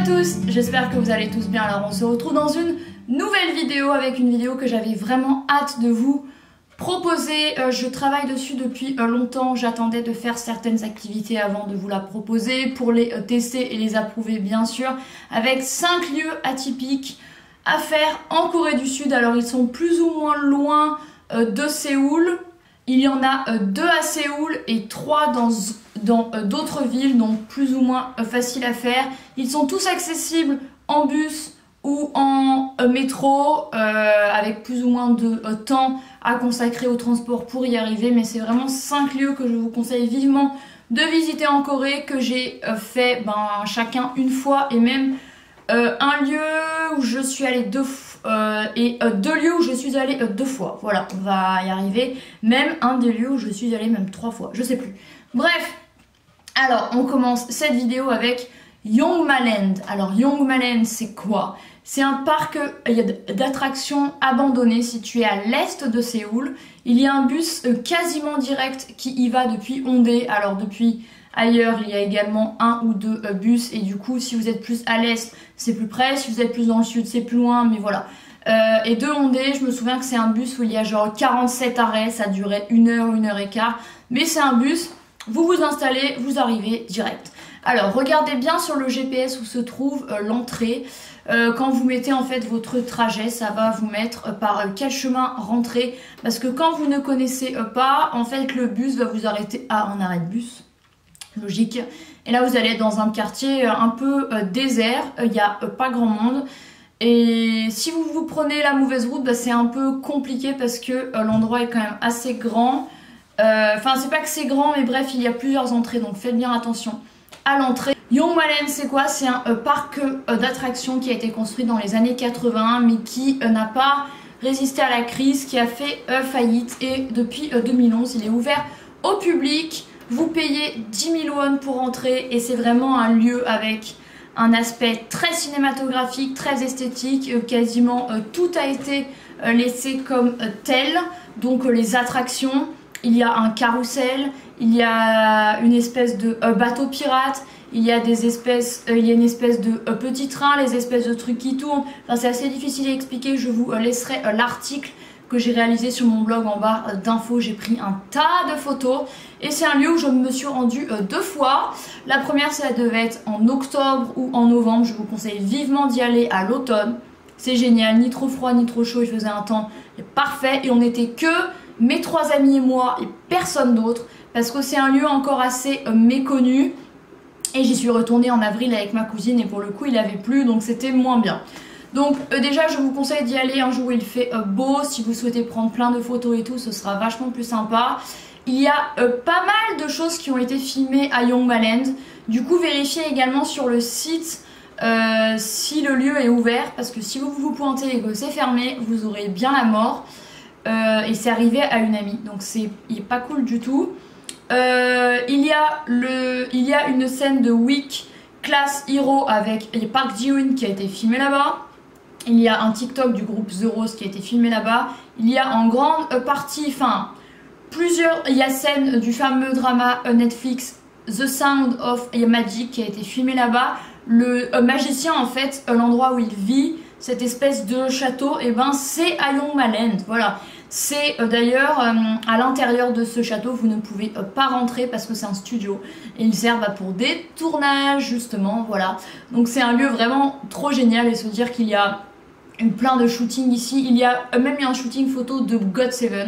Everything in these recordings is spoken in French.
à tous, j'espère que vous allez tous bien. Alors on se retrouve dans une nouvelle vidéo avec une vidéo que j'avais vraiment hâte de vous proposer. Je travaille dessus depuis longtemps, j'attendais de faire certaines activités avant de vous la proposer pour les tester et les approuver bien sûr, avec 5 lieux atypiques à faire en Corée du Sud. Alors ils sont plus ou moins loin de Séoul. Il y en a 2 à Séoul et 3 dans d'autres villes, donc plus ou moins facile à faire. Ils sont tous accessibles en bus ou en métro, avec plus ou moins de temps à consacrer au transport pour y arriver. Mais c'est vraiment 5 lieux que je vous conseille vivement de visiter en Corée, que j'ai fait chacun une fois, et même un lieu où je suis allée 2 fois. Et 2 lieux où je suis allée 2 fois. Voilà, on va y arriver. Même un des lieux où je suis allée même 3 fois, je sais plus. Bref, alors on commence cette vidéo avec Yongmaland. Alors Yongmaland, c'est quoi? C'est un parc d'attractions abandonné situé à l'est de Séoul. Il y a un bus quasiment direct qui y va depuis Hongdae. Alors depuis ailleurs, il y a également 1 ou 2 bus, et du coup, si vous êtes plus à l'est, c'est plus près. Si vous êtes plus dans le sud, c'est plus loin, mais voilà. Et de Hongdae, je me souviens que c'est un bus où il y a genre 47 arrêts, ça durait 1 heure, 1 heure et quart. Mais c'est un bus, vous vous installez, vous arrivez direct. Alors, regardez bien sur le GPS où se trouve l'entrée. Quand vous mettez en fait votre trajet, ça va vous mettre par quel chemin rentrer. Parce que quand vous ne connaissez pas, en fait, le bus va vous arrêter à un arrêt de bus. Logique. Et là vous allez être dans un quartier un peu désert, il n'y a pas grand monde, et si vous prenez la mauvaise route, c'est un peu compliqué parce que l'endroit est quand même assez grand. Enfin c'est pas que c'est grand, mais bref, il y a plusieurs entrées, donc faites bien attention à l'entrée. Yongmaland, c'est quoi? C'est un parc d'attractions qui a été construit dans les années 80 mais qui n'a pas résisté à la crise, qui a fait faillite, et depuis 2011 il est ouvert au public. Vous payez 10 000 won pour entrer, et c'est vraiment un lieu avec un aspect très cinématographique, très esthétique. Quasiment tout a été laissé comme tel. Donc les attractions, il y a un carrousel, il y a une espèce de bateau pirate, il y a une espèce de petit train, les espèces de trucs qui tournent. Enfin, c'est assez difficile à expliquer, je vous laisserai l'article que j'ai réalisé sur mon blog en barre d'infos. J'ai pris un tas de photos, et c'est un lieu où je me suis rendue 2 fois. La première, ça devait être en octobre ou en novembre. Je vous conseille vivement d'y aller à l'automne. C'est génial, ni trop froid ni trop chaud, il faisait un temps parfait, et on n'était que mes 3 amis et moi et personne d'autre, parce que c'est un lieu encore assez méconnu. Et j'y suis retournée en avril avec ma cousine, et pour le coup il avait plu, donc c'était moins bien. Donc déjà je vous conseille d'y aller un jour où il fait beau. Si vous souhaitez prendre plein de photos et tout, ce sera vachement plus sympa. Il y a pas mal de choses qui ont été filmées à Yongmaland. Du coup vérifiez également sur le site si le lieu est ouvert, parce que si vous vous pointez et que c'est fermé, vous aurez bien la mort. Et c'est arrivé à une amie, donc c'est pas cool du tout. Il y a une scène de Week Class Hero avec Park Ji-hoon qui a été filmé là-bas. Il y a un TikTok du groupe The Rose qui a été filmé là-bas. Il y a en grande partie, il y a scène du fameux drama Netflix The Sound of Magic qui a été filmé là-bas. Le magicien, en fait, l'endroit où il vit, cette espèce de château, c'est à Yongmaland. Voilà. C'est d'ailleurs à l'intérieur de ce château, vous ne pouvez pas rentrer parce que c'est un studio. Et il sert pour des tournages, justement. Voilà. Donc c'est un lieu vraiment trop génial, et se dire qu'il y a plein de shootings ici. Il y a même eu un shooting photo de GOT7.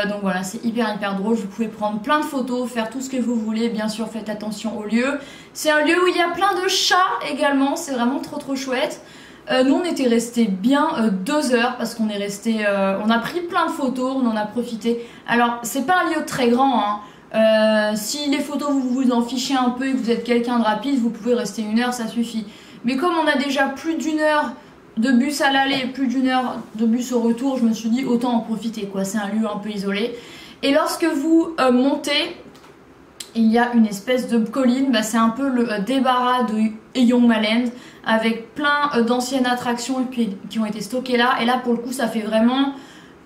Donc voilà, c'est hyper drôle. Vous pouvez prendre plein de photos, faire tout ce que vous voulez. Bien sûr, faites attention au lieu. C'est un lieu où il y a plein de chats également. C'est vraiment trop chouette. Nous on était restés bien 2 heures parce qu'on est resté, on a pris plein de photos, on en a profité. Alors c'est pas un lieu très grand, hein. Si les photos vous en fichez un peu et que vous êtes quelqu'un de rapide, vous pouvez rester 1 heure, ça suffit. Mais comme on a déjà plus d'1 heure de bus à l'aller et plus d'1 heure de bus au retour, je me suis dit autant en profiter quoi. C'est un lieu un peu isolé. Et lorsque vous montez, il y a une espèce de colline, c'est un peu le débarras de Yongmaland, avec plein d'anciennes attractions qui ont été stockées là. Et là pour le coup ça fait vraiment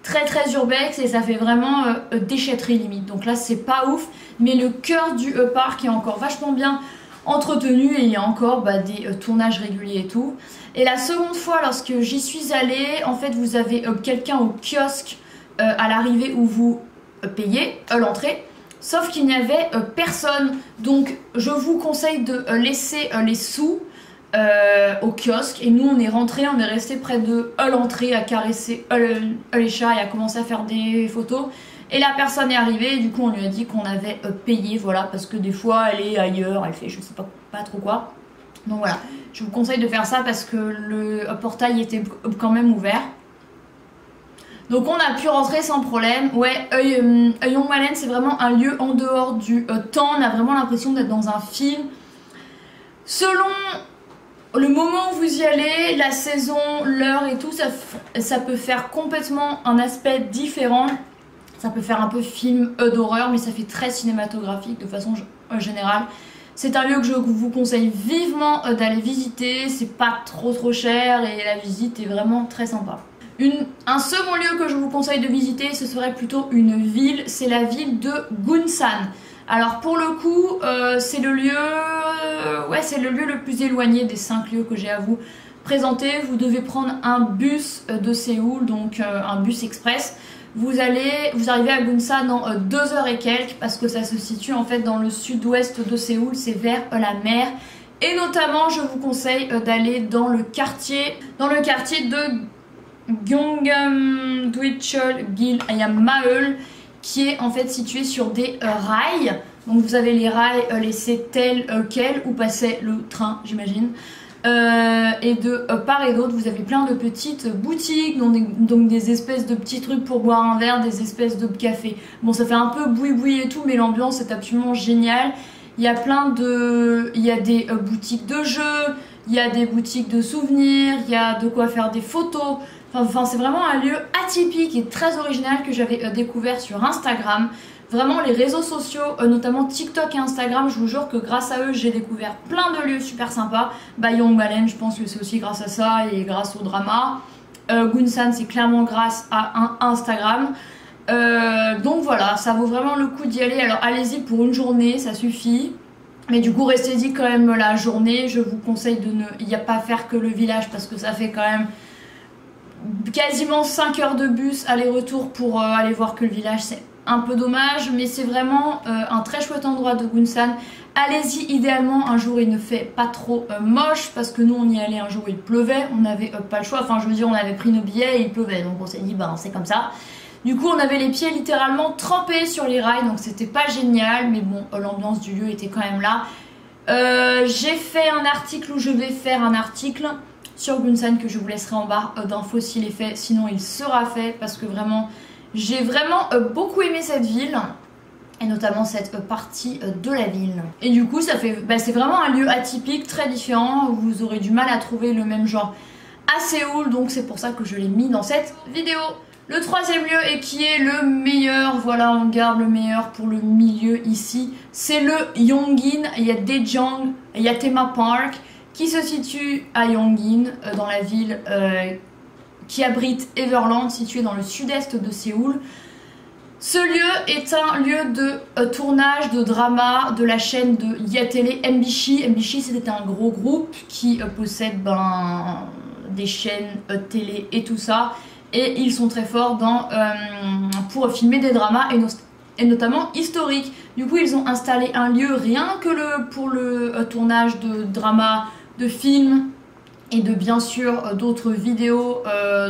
très urbex, et ça fait vraiment déchetterie limite. Donc là c'est pas ouf, mais le cœur du parc est encore vachement bien entretenu et il y a encore des tournages réguliers et tout. Et la seconde fois lorsque j'y suis allée, en fait vous avez quelqu'un au kiosque à l'arrivée où vous payez l'entrée, sauf qu'il n'y avait personne. Donc je vous conseille de laisser les sous au kiosque, et nous on est rentrés, on est resté près de l'entrée à caresser les chats et à commencer à faire des photos. Et la personne est arrivée et du coup on lui a dit qu'on avait payé, voilà, parce que des fois elle est ailleurs, elle fait je sais pas trop quoi. Donc voilà, je vous conseille de faire ça parce que le portail était quand même ouvert. Donc on a pu rentrer sans problème. Ouais, Yongmalen c'est vraiment un lieu en dehors du temps, on a vraiment l'impression d'être dans un film. Selon le moment où vous y allez, la saison, l'heure et tout, ça peut faire complètement un aspect différent. Ça peut faire un peu film d'horreur, mais ça fait très cinématographique de façon générale. C'est un lieu que je vous conseille vivement d'aller visiter, c'est pas trop cher et la visite est vraiment très sympa. Un second lieu que je vous conseille de visiter, ce serait plutôt une ville, c'est la ville de Gunsan. Alors pour le coup, c'est le lieu le plus éloigné des 5 lieux que j'ai à vous présenter. Vous devez prendre un bus de Séoul, donc un bus express. Vous arrivez à Gunsan en 2 heures et quelques, parce que ça se situe en fait dans le sud-ouest de Séoul, c'est vers la mer. Et notamment, je vous conseille d'aller dans le quartier de Gyeongdwichol-gil-Maeul, qui est en fait situé sur des rails. Donc vous avez les rails laissés tels quels où passait le train, j'imagine. Et de part et d'autre vous avez plein de petites boutiques, donc des espèces de petits trucs pour boire un verre, des espèces de café. Bon, ça fait un peu boui-boui et tout, mais l'ambiance est absolument géniale. Il y a des boutiques de jeux, il y a des boutiques de souvenirs, il y a de quoi faire des photos. Enfin c'est vraiment un lieu atypique et très original que j'avais découvert sur Instagram. Vraiment les réseaux sociaux, notamment TikTok et Instagram, je vous jure que grâce à eux j'ai découvert plein de lieux super sympas. Yongmalen, je pense que c'est aussi grâce à ça et grâce au drama. Gunsan c'est clairement grâce à Instagram. Donc voilà, ça vaut vraiment le coup d'y aller. Alors allez-y pour une journée, ça suffit. Mais du coup restez-y quand même la journée. Je vous conseille de ne pas faire que le village parce que ça fait quand même quasiment 5 heures de bus aller-retour pour aller voir que le village. C'est un peu dommage, mais c'est vraiment un très chouette endroit de Gunsan. Allez-y idéalement un jour il ne fait pas trop moche, parce que nous on y allait un jour où il pleuvait, on n'avait pas le choix, enfin je veux dire on avait pris nos billets et il pleuvait, donc on s'est dit c'est comme ça. Du coup on avait les pieds littéralement trempés sur les rails, donc c'était pas génial, mais bon l'ambiance du lieu était quand même là. J'ai fait un article, ou je vais faire un article sur Gunsan que je vous laisserai en barre d'infos s'il est fait, sinon il sera fait, parce que vraiment j'ai vraiment beaucoup aimé cette ville, et notamment cette partie de la ville. Et du coup ça fait, c'est vraiment un lieu atypique, très différent, où vous aurez du mal à trouver le même genre à Séoul, donc c'est pour ça que je l'ai mis dans cette vidéo. Le troisième lieu, et qui est le meilleur, voilà on garde le meilleur pour le milieu ici, c'est le Yongin. Il y a Daejeong, il y a Thema Park qui se situe à Yongin, dans la ville qui abrite Everland, situé dans le sud-est de Séoul. Ce lieu est un lieu de tournage de drama de la chaîne de Yatele MBC. MBC c'était un gros groupe qui possède des chaînes télé et tout ça. Et ils sont très forts pour filmer des dramas et notamment historiques. Du coup ils ont installé un lieu rien que pour le tournage de dramas, de films et de bien sûr d'autres vidéos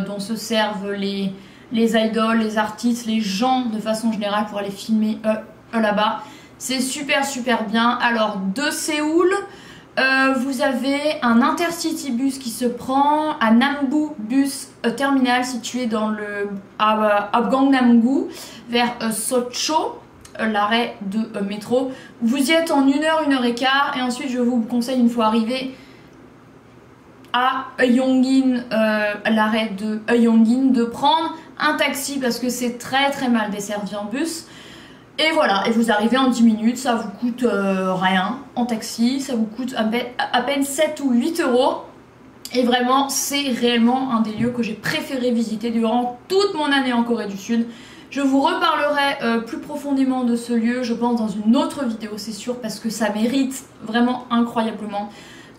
dont se servent les idoles, les artistes, les gens de façon générale pour aller filmer là-bas. C'est super bien. Alors de Séoul, vous avez un Intercity bus qui se prend à Nambu Bus Terminal, situé à Gangnam-gu, vers Socho, l'arrêt de métro. Vous y êtes en 1 heure, 1 heure et quart, et ensuite je vous conseille, une fois arrivé à Yongin, l'arrêt de Yongin, de prendre un taxi parce que c'est très mal desservi en bus. Et voilà, et vous arrivez en 10 minutes, ça vous coûte rien en taxi, ça vous coûte à peine 7 ou 8 euros. Et vraiment, c'est réellement un des lieux que j'ai préféré visiter durant toute mon année en Corée du Sud. Je vous reparlerai plus profondément de ce lieu, je pense, dans une autre vidéo, c'est sûr, parce que ça mérite vraiment incroyablement.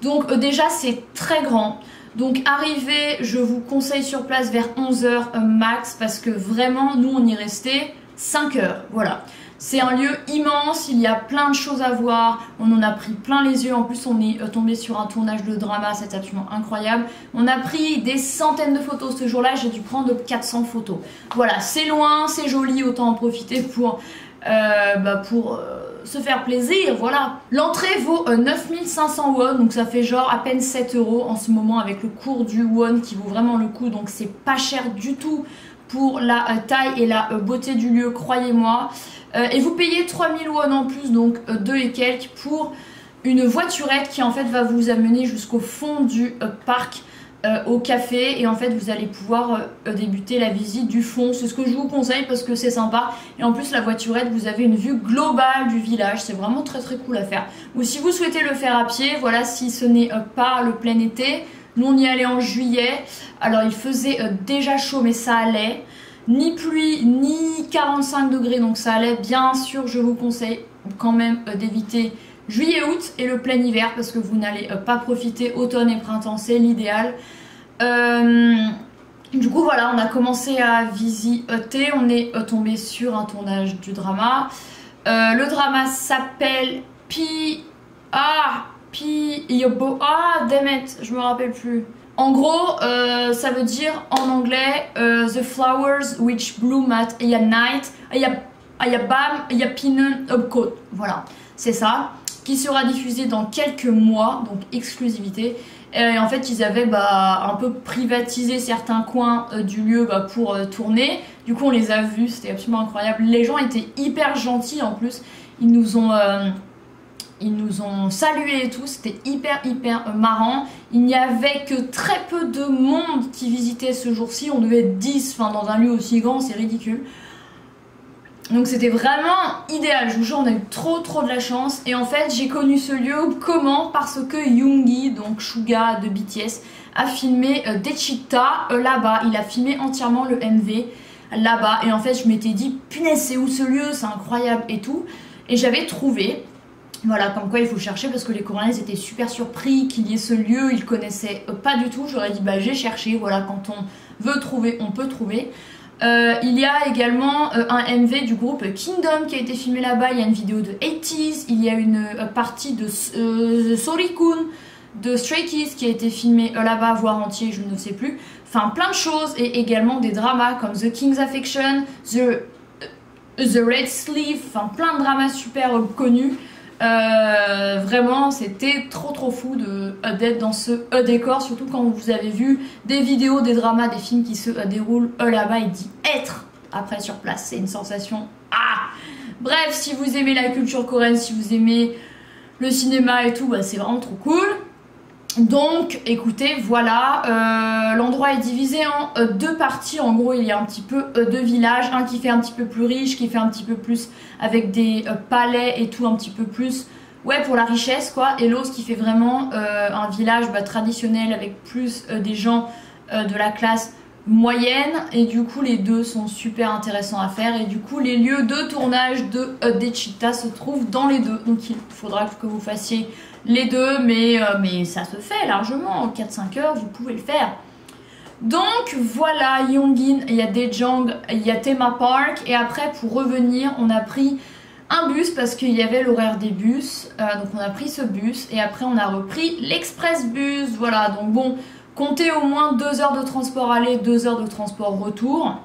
Donc déjà, c'est très grand. Donc arrivé, je vous conseille sur place vers 11h max, parce que vraiment, nous, on y restait 5 heures, voilà. C'est un lieu immense, il y a plein de choses à voir, on en a pris plein les yeux, en plus on est tombé sur un tournage de drama, c'est absolument incroyable. On a pris des centaines de photos ce jour-là, j'ai dû prendre 400 photos. Voilà, c'est loin, c'est joli, autant en profiter pour se faire plaisir, voilà. L'entrée vaut 9500 won, donc ça fait genre à peine 7 € en ce moment avec le cours du won qui vaut vraiment le coup, donc c'est pas cher du tout pour la taille et la beauté du lieu, croyez-moi. Et vous payez 3000 won en plus, donc 2 et quelques, pour une voiturette qui en fait va vous amener jusqu'au fond du parc, au café, et en fait vous allez pouvoir débuter la visite du fond. C'est ce que je vous conseille parce que c'est sympa, et en plus la voiturette, vous avez une vue globale du village, c'est vraiment très cool à faire. Ou si vous souhaitez le faire à pied, voilà, si ce n'est pas le plein été, nous on y allait en juillet, alors il faisait déjà chaud mais ça allait. Ni pluie, ni 45 degrés, donc ça allait. Bien sûr, je vous conseille quand même d'éviter juillet-août et le plein hiver parce que vous n'allez pas profiter automne et printemps, c'est l'idéal. Du coup, voilà, on a commencé à visiter, on est tombé sur un tournage du drama. Le drama s'appelle damn it, je me rappelle plus. En gros, ça veut dire en anglais The Flowers Which Bloom at Night Ayapinen Upcoat. Voilà, c'est ça, qui sera diffusé dans quelques mois, donc exclusivité. Et en fait, ils avaient un peu privatisé certains coins du lieu pour tourner. Du coup, on les a vus, c'était absolument incroyable. Les gens étaient hyper gentils en plus. Ils nous ont salués et tout, c'était hyper marrant. Il n'y avait que très peu de monde qui visitait ce jour-ci, on devait être 10, enfin dans un lieu aussi grand, c'est ridicule. Donc c'était vraiment idéal, je vous jure, on a eu trop de la chance. Et en fait j'ai connu ce lieu comment? Parce que Yoongi, donc Suga de BTS, a filmé Daechita là-bas, il a filmé entièrement le MV là-bas. Et en fait je m'étais dit, punaise c'est où ce lieu, c'est incroyable et tout. Et j'avais trouvé. Voilà, comme quoi il faut chercher parce que les Coréens ils étaient super surpris qu'il y ait ce lieu, ils connaissaient pas du tout. J'aurais dit j'ai cherché, voilà, quand on veut trouver, on peut trouver. Il y a également un MV du groupe Kingdom qui a été filmé là-bas, il y a une vidéo de 80s, il y a une partie de Sorikun de Stray Kids qui a été filmé là-bas, voire entier, je ne sais plus. Enfin plein de choses, et également des dramas comme The King's Affection, The Red Sleeve, enfin plein de dramas super connus. Vraiment c'était trop fou d'être dans ce décor, surtout quand vous avez vu des vidéos, des dramas, des films qui se déroulent là-bas, et d'y être après sur place, c'est une sensation. Bref, si vous aimez la culture coréenne, si vous aimez le cinéma et tout, c'est vraiment trop cool. Donc écoutez, voilà, l'endroit est divisé en deux parties. En gros il y a un petit peu deux villages, un qui fait un petit peu plus riche, qui fait un petit peu plus avec des palais et tout, un petit peu plus pour la richesse quoi, et l'autre qui fait vraiment un village traditionnel avec plus des gens de la classe moyenne. Et du coup les deux sont super intéressants à faire, et du coup les lieux de tournage de Daechita se trouvent dans les deux, donc il faudra que vous fassiez les deux, mais ça se fait largement, en 4-5 heures vous pouvez le faire. Donc voilà, Yongin, il y a Daejeong, il y a Thema Park, et après pour revenir on a pris un bus parce qu'il y avait l'horaire des bus, donc on a pris ce bus et après on a repris l'express bus. Voilà, donc bon, comptez au moins 2 heures de transport aller, 2 heures de transport retour,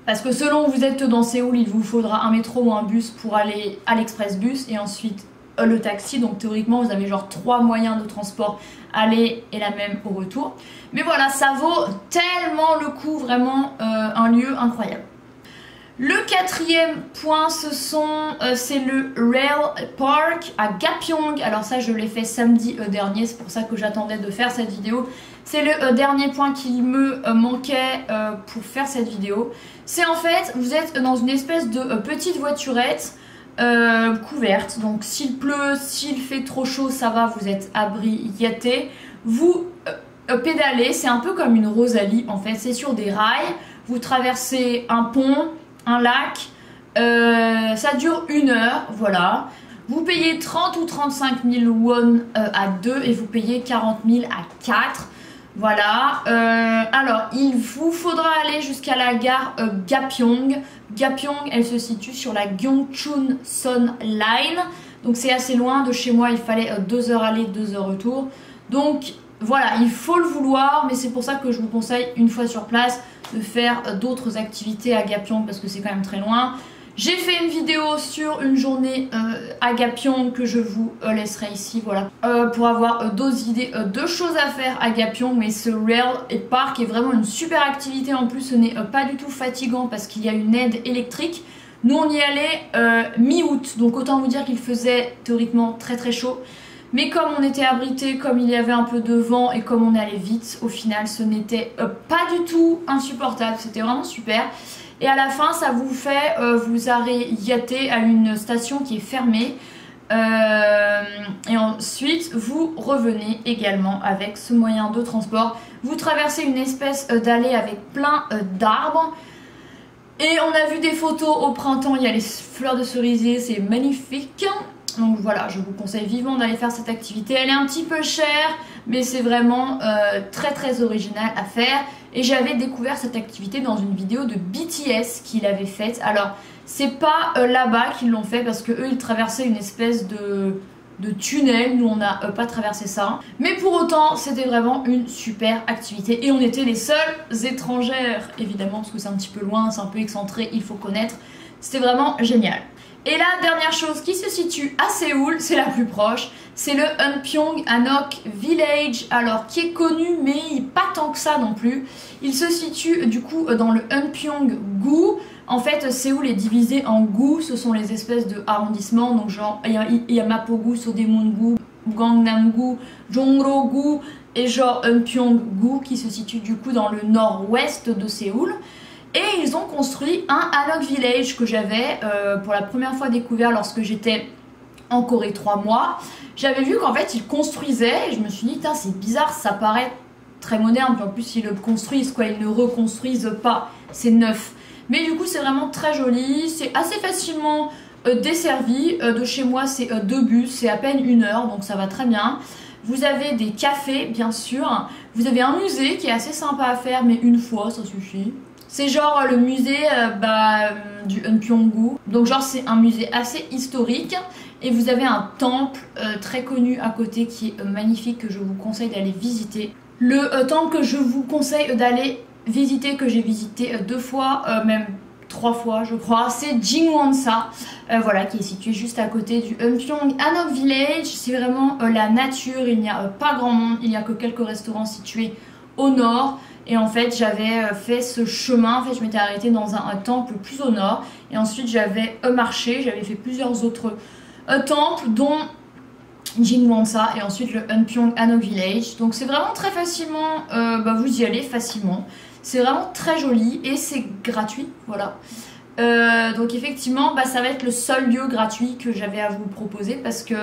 parce que selon où vous êtes dans Séoul il vous faudra un métro ou un bus pour aller à l'express bus, et ensuite le taxi. Donc théoriquement vous avez genre 3 moyens de transport aller et la même au retour. Mais voilà, ça vaut tellement le coup, vraiment un lieu incroyable. Le quatrième point, c'est le Rail Park à Gapyeong. Alors ça je l'ai fait samedi dernier, c'est pour ça que j'attendais de faire cette vidéo. C'est le dernier point qui me manquait pour faire cette vidéo. C'est en fait, vous êtes dans une espèce de petite voiturette couverte, donc s'il pleut, s'il fait trop chaud, ça va, vous êtes abrité. Vous pédalez, c'est un peu comme une Rosalie en fait, c'est sur des rails, vous traversez un pont, un lac. Ça dure 1 heure, voilà. Vous payez 30 ou 35 000 won à 2 et vous payez 40 000 à 4. Voilà. Alors, il vous faudra aller jusqu'à la gare Gapyeong. Gapyeong, elle se situe sur la Gyeongchun-Son Line. Donc, c'est assez loin de chez moi. Il fallait 2 heures aller, 2 heures retour. Donc, voilà, il faut le vouloir. Mais c'est pour ça que je vous conseille, une fois sur place, de faire d'autres activités à Gapyeong parce que c'est quand même très loin. J'ai fait une vidéo sur une journée à Gapyeong que je vous laisserai ici, voilà. Pour avoir d'autres idées de choses à faire à Gapyeong, mais ce Rail Park est vraiment une super activité. En plus, ce n'est pas du tout fatigant parce qu'il y a une aide électrique. Nous, on y allait mi-août, donc autant vous dire qu'il faisait théoriquement très très chaud. Mais comme on était abrité, comme il y avait un peu de vent et comme on allait vite, au final, ce n'était pas du tout insupportable. C'était vraiment super. Et à la fin, ça vous fait vous arrêter à une station qui est fermée. Et ensuite, vous revenez également avec ce moyen de transport. Vous traversez une espèce d'allée avec plein d'arbres. Et on a vu des photos au printemps, il y a les fleurs de cerisier, c'est magnifique. Donc voilà, je vous conseille vivement d'aller faire cette activité. Elle est un petit peu chère, mais c'est vraiment très très original à faire. Et j'avais découvert cette activité dans une vidéo de BTS qu'il avait faite. Alors, c'est pas là-bas qu'ils l'ont fait parce que eux ils traversaient une espèce de tunnel. Nous, on n'a pas traversé ça. Mais pour autant, c'était vraiment une super activité. Et on était les seules étrangères, évidemment, parce que c'est un petit peu loin, c'est un peu excentré, il faut connaître. C'était vraiment génial. Et la dernière chose qui se situe à Séoul, c'est la plus proche, c'est le Eunpyeong Anok Village, alors qui est connu mais pas tant que ça non plus. Il se situe du coup dans le Eunpyeong-gu. En fait, Séoul est divisé en gu, ce sont les espèces de arrondissements, donc genre il y a Mapo-gu, Sodaemun-gu, Gangnam-gu, Jongro-gu et genre Eunpyeong-gu qui se situe du coup dans le nord-ouest de Séoul. Et ils ont construit un Anok Village que j'avais pour la première fois découvert lorsque j'étais en Corée 3 mois. J'avais vu qu'en fait ils construisaient et je me suis dit, c'est bizarre, ça paraît très moderne, puis en plus ils le construisent quoi, ils ne reconstruisent pas, c'est neuf. Mais du coup c'est vraiment très joli, c'est assez facilement desservi, de chez moi c'est 2 bus, c'est à peine 1 heure donc ça va très bien. Vous avez des cafés bien sûr, vous avez un musée qui est assez sympa à faire mais une fois ça suffit. C'est genre le musée du Eunpyeong-gu. Donc genre c'est un musée assez historique. Et vous avez un temple très connu à côté qui est magnifique que je vous conseille d'aller visiter. Le temple que je vous conseille d'aller visiter, que j'ai visité 2 fois, même 3 fois je crois, c'est Jingwon-sa. Voilà, qui est situé juste à côté du Eunpyeong Anok Village. C'est vraiment la nature, il n'y a pas grand monde, il n'y a que quelques restaurants situés au nord. Et en fait j'avais fait ce chemin, en fait je m'étais arrêtée dans un temple plus au nord. Et ensuite j'avais marché, j'avais fait plusieurs autres temples dont Jingwon-sa et ensuite le Eunpyeong Anok Village. Donc c'est vraiment très facilement, vous y allez facilement. C'est vraiment très joli et c'est gratuit, voilà. Donc effectivement ça va être le seul lieu gratuit que j'avais à vous proposer parce que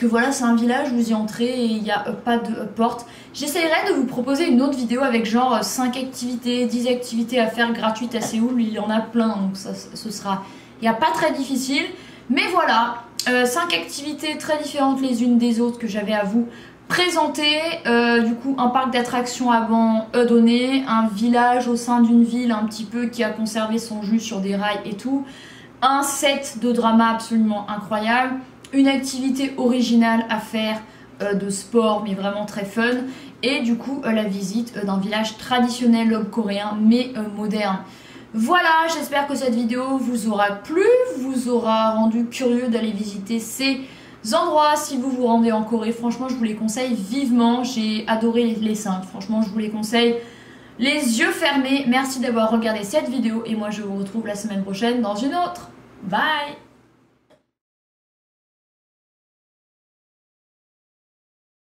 voilà, c'est un village, vous y entrez et il n'y a pas de porte. J'essaierai de vous proposer une autre vidéo avec genre 5 activités, 10 activités à faire gratuites à Séoul. Il y en a plein, donc ce sera... Il n'y a pas très difficile. Mais voilà, 5 activités très différentes les unes des autres que j'avais à vous présenter. Du coup, un parc d'attractions abandonné, un village au sein d'une ville un petit peu qui a conservé son jus sur des rails et tout. Un set de drama absolument incroyable. Une activité originale à faire de sport mais vraiment très fun et du coup la visite d'un village traditionnel coréen mais moderne. Voilà, j'espère que cette vidéo vous aura plu, vous aura rendu curieux d'aller visiter ces endroits si vous vous rendez en Corée. Franchement je vous les conseille vivement, j'ai adoré les 5, franchement je vous les conseille les yeux fermés. Merci d'avoir regardé cette vidéo et moi je vous retrouve la semaine prochaine dans une autre. Bye.